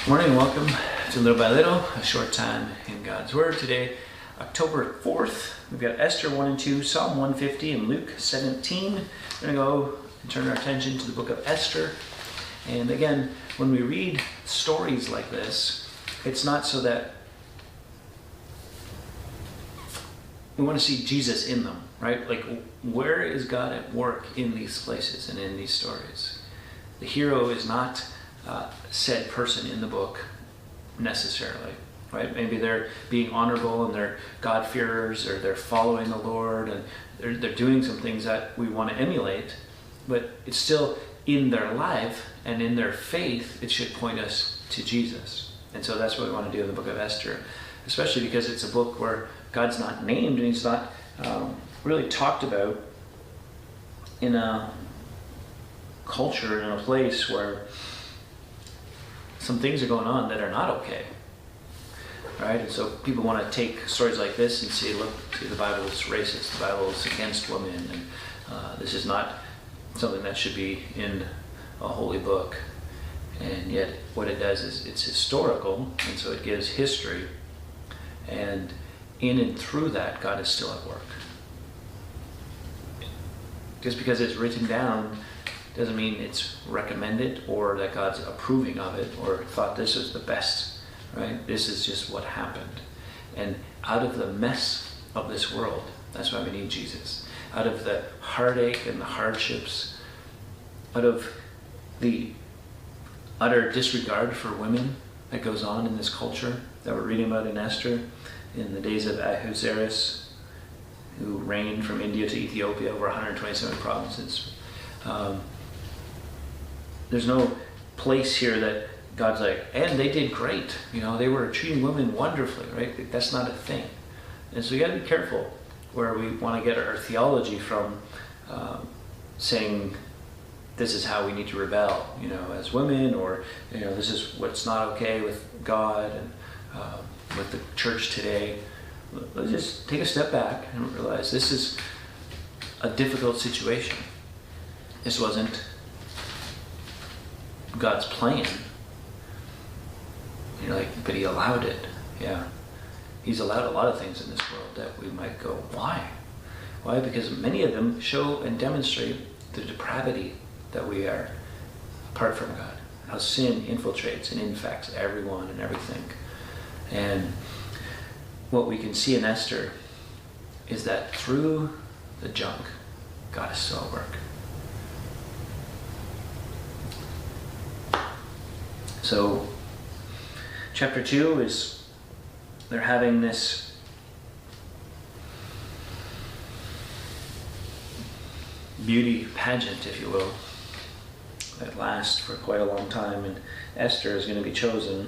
Good morning and welcome to Little by Little, a short time in God's Word. Today, October 4th, we've got Esther 1 and 2, Psalm 150, and Luke 17. We're going to go and turn our attention to the book of Esther. And again, when we read stories like this, it's not so that we want to see Jesus in them, right? Like, where is God at work in these places and in these stories? The hero is not said person in the book necessarily, right? Maybe they're being honorable and they're God-fearers, or they're following the Lord, and they're doing some things that we want to emulate, but it's still in their life and in their faith, it should point us to Jesus. And so that's what we want to do in the book of Esther, especially because it's a book where God's not named and he's not really talked about in a culture, in a place where some things are going on that are not okay, right? And so people want to take stories like this and see, look, see, the Bible is racist, the Bible is against women, and this is not something that should be in a holy book. And yet what it does is it's historical, and so it gives history, and in and through that, God is still at work. Just because it's written down doesn't mean it's recommended or that God's approving of it or thought this was the best, right? This is just what happened. And out of the mess of this world, that's why we need Jesus. Out of the heartache and the hardships, out of the utter disregard for women that goes on in this culture that we're reading about in Esther, in the days of Ahasuerus, who reigned from India to Ethiopia over 127 provinces. There's no place here that God's like, and they did great. You know, they were treating women wonderfully, right? That's not a thing. And so you got to be careful where we want to get our theology from, saying this is how we need to rebel, you know, as women, or, you know, this is what's not okay with God and with the church today. Let's just take a step back and realize this is a difficult situation. This wasn't God's plan, you know, but he allowed it. Yeah, he's allowed a lot of things in this world that we might go, why? Because many of them show and demonstrate the depravity that we are apart from God, how sin infiltrates and infects everyone and everything. And what we can see in Esther is that through the junk, God is still at work. So, chapter 2 is, they're having this beauty pageant, if you will, that lasts for quite a long time, and Esther is going to be chosen.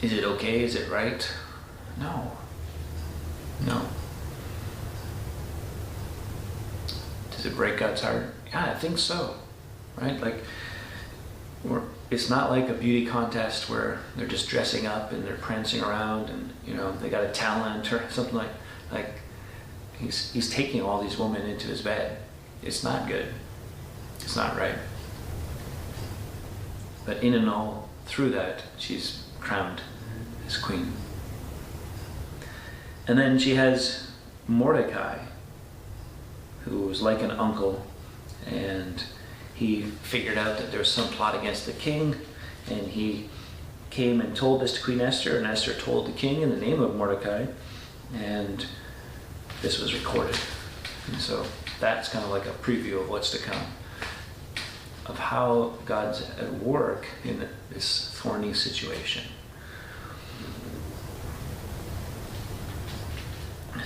Is it okay? Is it right? No. Does it break God's heart? Yeah, I think so. Right? Like, it's not like a beauty contest where they're just dressing up and they're prancing around and, you know, they got a talent or something like he's taking all these women into his bed. It's not good. It's not right. But in and all through that, she's crowned as queen. And then she has Mordecai, who was like an uncle, and he figured out that there was some plot against the king, and he came and told this to Queen Esther, and Esther told the king in the name of Mordecai, and this was recorded. And so that's kind of like a preview of what's to come, of how God's at work in this thorny situation.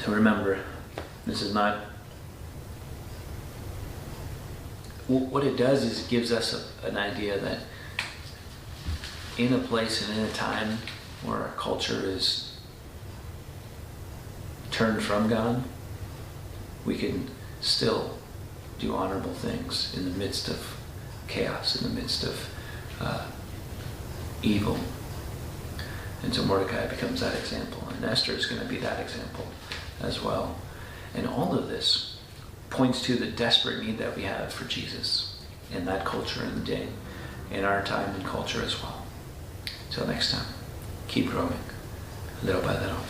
So remember, this is not, what it does is it gives us an idea that in a place and in a time where our culture is turned from God, we can still do honorable things in the midst of chaos, in the midst of evil. And so Mordecai becomes that example, and Esther is going to be that example as well. And all of this points to the desperate need that we have for Jesus in that culture and day, in our time and culture as well. Till next time, keep growing, little by little.